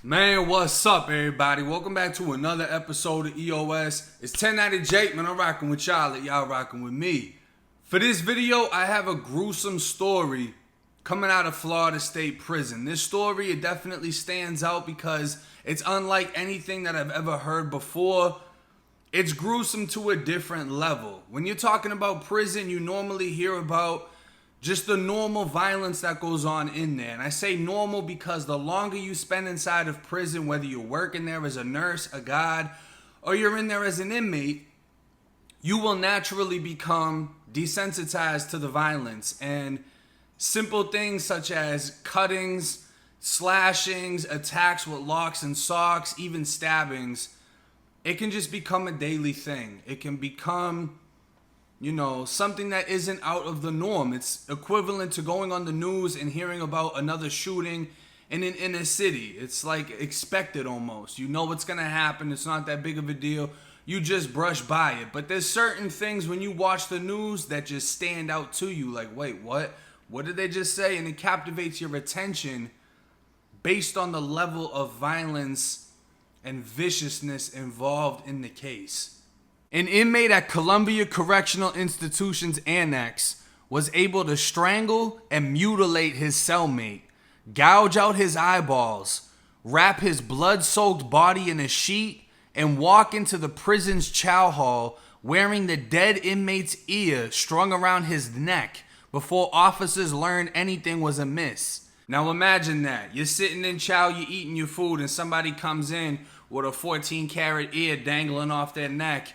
Man, what's up, everybody? Welcome back to another episode of EOS. It's 1090 Jake, man. I'm rocking with y'all, y'all rocking with me. For this video, I have a gruesome story coming out of Florida State Prison. This story, it definitely stands out because it's unlike anything that I've ever heard before. It's gruesome to a different level. When you're talking about prison, you normally hear about just the normal violence that goes on in there. And I say normal because the longer you spend inside of prison, whether you're working there as a nurse, a guard, or you're in there as an inmate, you will naturally become desensitized to the violence. And simple things such as cuttings, slashings, attacks with locks and socks, even stabbings, it can just become a daily thing. It can become something that isn't out of the norm. It's equivalent to going on the news and hearing about another shooting in an inner city. It's like expected almost. You know what's going to happen. It's not that big of a deal. You just brush by it. But there's certain things when you watch the news that just stand out to you. Like, wait, what? What did they just say? And it captivates your attention based on the level of violence and viciousness involved in the case. An inmate at Columbia Correctional Institution's annex was able to strangle and mutilate his cellmate, gouge out his eyeballs, wrap his blood-soaked body in a sheet, and walk into the prison's chow hall wearing the dead inmate's ear strung around his neck before officers learned anything was amiss. Now imagine that. You're sitting in chow, you're eating your food, and somebody comes in with a 14-karat ear dangling off their neck.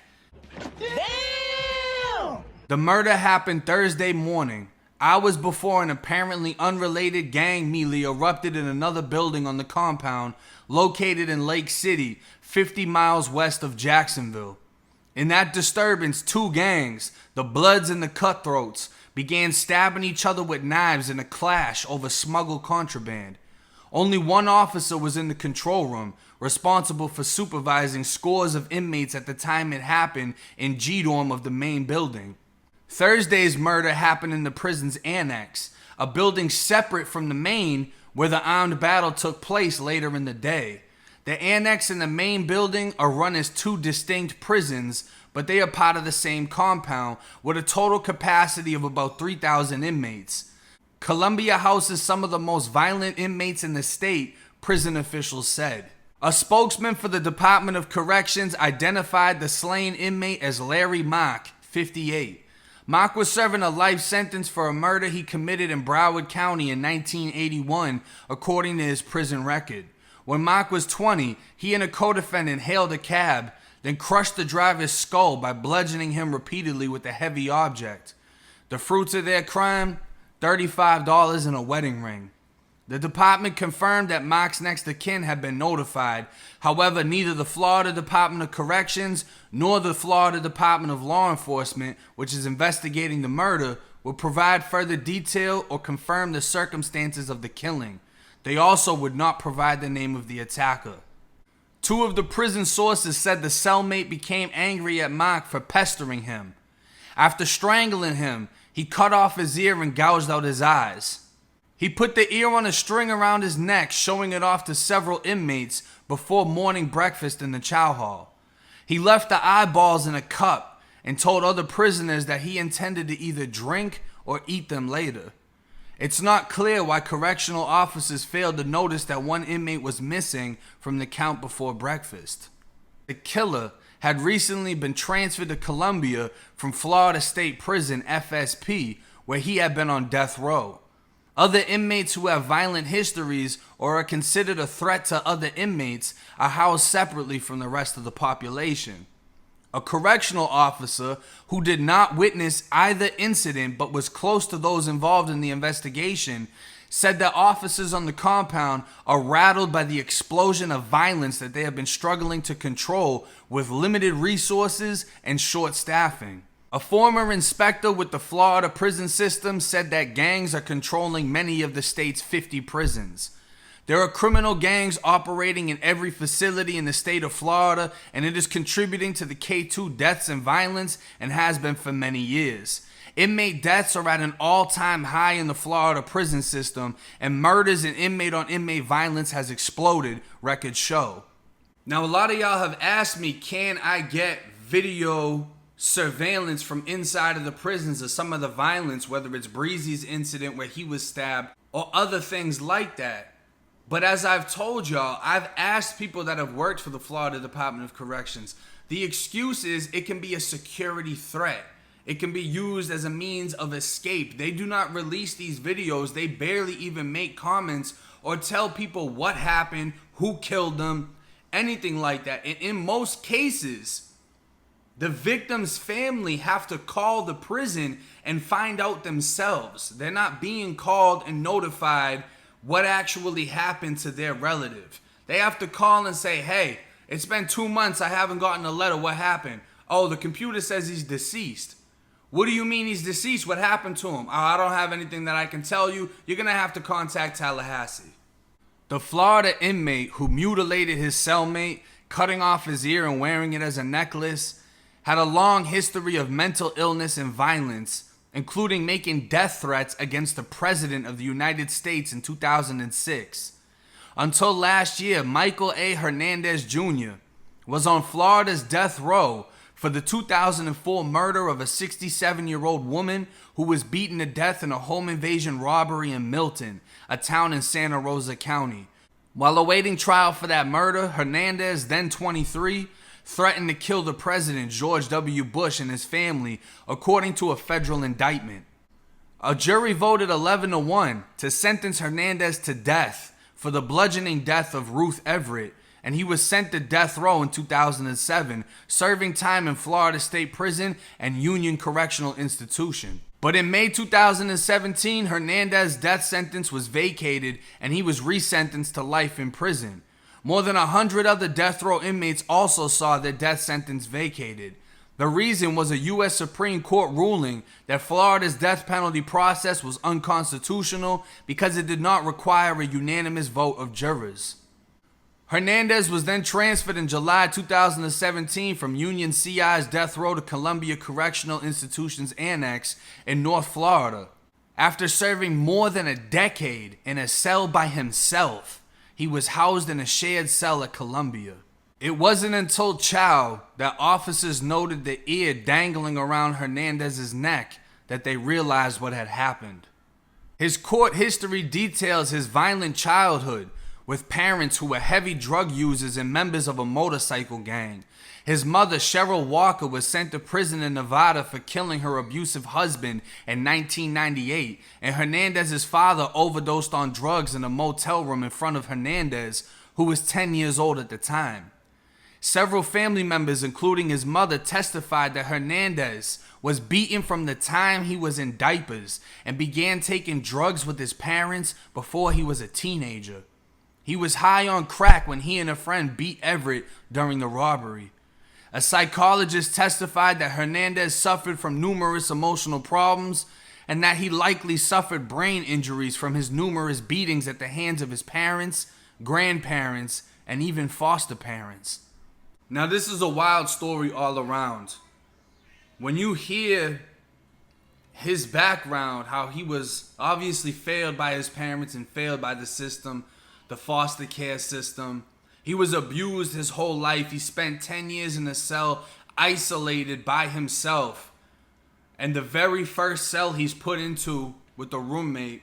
Damn! The murder happened Thursday morning, hours before an apparently unrelated gang melee erupted in another building on the compound located in Lake City, 50 miles west of Jacksonville. In that disturbance, two gangs, the Bloods and the Cutthroats, began stabbing each other with knives in a clash over smuggled contraband. Only one officer was in the control room, responsible for supervising scores of inmates at the time it happened in G-Dorm of the main building. Thursday's murder happened in the prison's annex, a building separate from the main where the armed battle took place later in the day. The annex and the main building are run as two distinct prisons, but they are part of the same compound with a total capacity of about 3,000 inmates. Columbia houses some of the most violent inmates in the state, prison officials said. A spokesman for the Department of Corrections identified the slain inmate as Larry Mock, 58. Mock was serving a life sentence for a murder he committed in Broward County in 1981, according to his prison record. When Mock was 20, he and a co-defendant hailed a cab, then crushed the driver's skull by bludgeoning him repeatedly with a heavy object. The fruits of their crime? $35 and a wedding ring. The department confirmed that Mock's next of kin had been notified. However, neither the Florida Department of Corrections nor the Florida Department of Law Enforcement, which is investigating the murder, will provide further detail or confirm the circumstances of the killing. They also would not provide the name of the attacker. Two of the prison sources said the cellmate became angry at Mock for pestering him. After strangling him, he cut off his ear and gouged out his eyes. He put the ear on a string around his neck, showing it off to several inmates before morning breakfast in the chow hall. He left the eyeballs in a cup and told other prisoners that he intended to either drink or eat them later. It's not clear why correctional officers failed to notice that one inmate was missing from the count before breakfast. The killer had recently been transferred to Columbia from Florida State Prison, FSP, where he had been on death row. Other inmates who have violent histories or are considered a threat to other inmates are housed separately from the rest of the population. A correctional officer who did not witness either incident but was close to those involved in the investigation said that officers on the compound are rattled by the explosion of violence that they have been struggling to control with limited resources and short staffing. A former inspector with the Florida prison system said that gangs are controlling many of the state's 50 prisons. There are criminal gangs operating in every facility in the state of Florida, and it is contributing to the K2 deaths and violence and has been for many years. Inmate deaths are at an all-time high in the Florida prison system, and murders and inmate-on-inmate violence has exploded, records show. Now, a lot of y'all have asked me, can I get video surveillance from inside of the prisons of some of the violence, whether it's Breezy's incident where he was stabbed or other things like that. But as I've told y'all, I've asked people that have worked for the Florida Department of Corrections. The excuse is it can be a security threat. It can be used as a means of escape. They do not release these videos. They barely even make comments or tell people what happened, who killed them, anything like that. And in most cases, the victim's family have to call the prison and find out themselves. They're not being called and notified what actually happened to their relative. They have to call and say, hey, it's been 2 months, I haven't gotten a letter, what happened? Oh, the computer says he's deceased. What do you mean he's deceased? What happened to him? Oh, I don't have anything that I can tell you. You're going to have to contact Tallahassee. The Florida inmate who mutilated his cellmate, cutting off his ear and wearing it as a necklace, had a long history of mental illness and violence, including making death threats against the President of the United States in 2006. Until last year, Michael A. Hernandez Jr. was on Florida's death row for the 2004 murder of a 67-year-old woman who was beaten to death in a home invasion robbery in Milton, a town in Santa Rosa County. While awaiting trial for that murder, Hernandez, then 23, threatened to kill the president, George W. Bush, and his family, according to a federal indictment. A jury voted 11-1 to sentence Hernandez to death for the bludgeoning death of Ruth Everett, and he was sent to death row in 2007, serving time in Florida State Prison and Union Correctional Institution. But in May 2017, Hernandez's death sentence was vacated and he was resentenced to life in prison. More than 100 other death row inmates also saw their death sentence vacated. The reason was a U.S. Supreme Court ruling that Florida's death penalty process was unconstitutional because it did not require a unanimous vote of jurors. Hernandez was then transferred in July 2017 from Union CI's death row to Columbia Correctional Institution's Annex in North Florida. After serving more than a decade in a cell by himself, he was housed in a shared cell at Columbia. It wasn't until trial that officers noted the ear dangling around Hernandez's neck that they realized what had happened. His court history details his violent childhood with parents who were heavy drug users and members of a motorcycle gang. His mother, Cheryl Walker, was sent to prison in Nevada for killing her abusive husband in 1998, and Hernandez's father overdosed on drugs in a motel room in front of Hernandez, who was 10 years old at the time. Several family members, including his mother, testified that Hernandez was beaten from the time he was in diapers and began taking drugs with his parents before he was a teenager. He was high on crack when he and a friend beat Everett during the robbery. A psychologist testified that Hernandez suffered from numerous emotional problems and that he likely suffered brain injuries from his numerous beatings at the hands of his parents, grandparents, and even foster parents. Now, this is a wild story all around. When you hear his background, how he was obviously failed by his parents and failed by the system, the foster care system. He was abused his whole life. He spent 10 years in a cell, isolated by himself. And the very first cell he's put into with a roommate,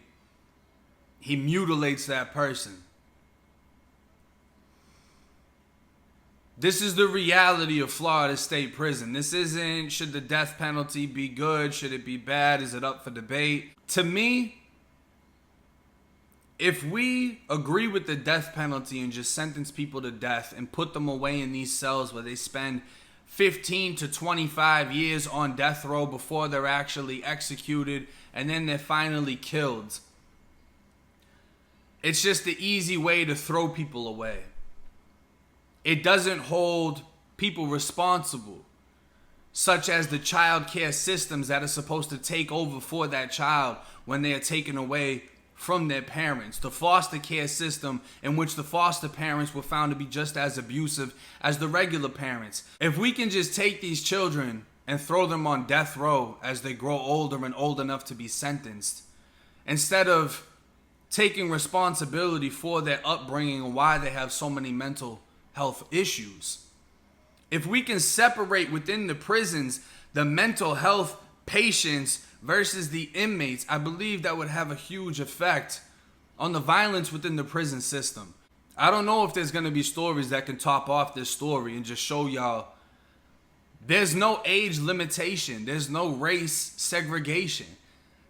he mutilates that person. This is the reality of Florida State Prison. This isn't, should the death penalty be good? Should it be bad? Is it up for debate? To me, if we agree with the death penalty and just sentence people to death and put them away in these cells where they spend 15 to 25 years on death row before they're actually executed and then they're finally killed, it's just the easy way to throw people away. It doesn't hold people responsible, such as the child care systems that are supposed to take over for that child when they are taken away from their parents. The foster care system in which the foster parents were found to be just as abusive as the regular parents. If we can just take these children and throw them on death row as they grow older and old enough to be sentenced, instead of taking responsibility for their upbringing and why they have so many mental health issues. If we can separate within the prisons the mental health patients versus the inmates, I believe that would have a huge effect on the violence within the prison system. I don't know if there's going to be stories that can top off this story and just show y'all there's no age limitation. There's no race segregation.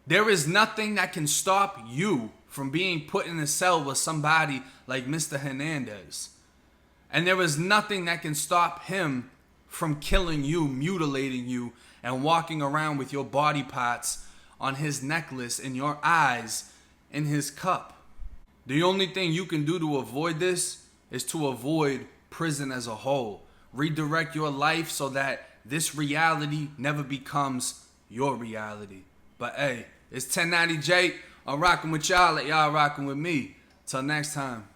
There is nothing that can stop you from being put in a cell with somebody like Mr. Hernandez. And there is nothing that can stop him from killing you, mutilating you, and walking around with your body parts on his necklace and your eyes in his cup. The only thing you can do to avoid this is to avoid prison as a whole. Redirect your life so that this reality never becomes your reality. But hey, it's 1090J. I'm rocking with y'all like y'all rocking with me. Till next time.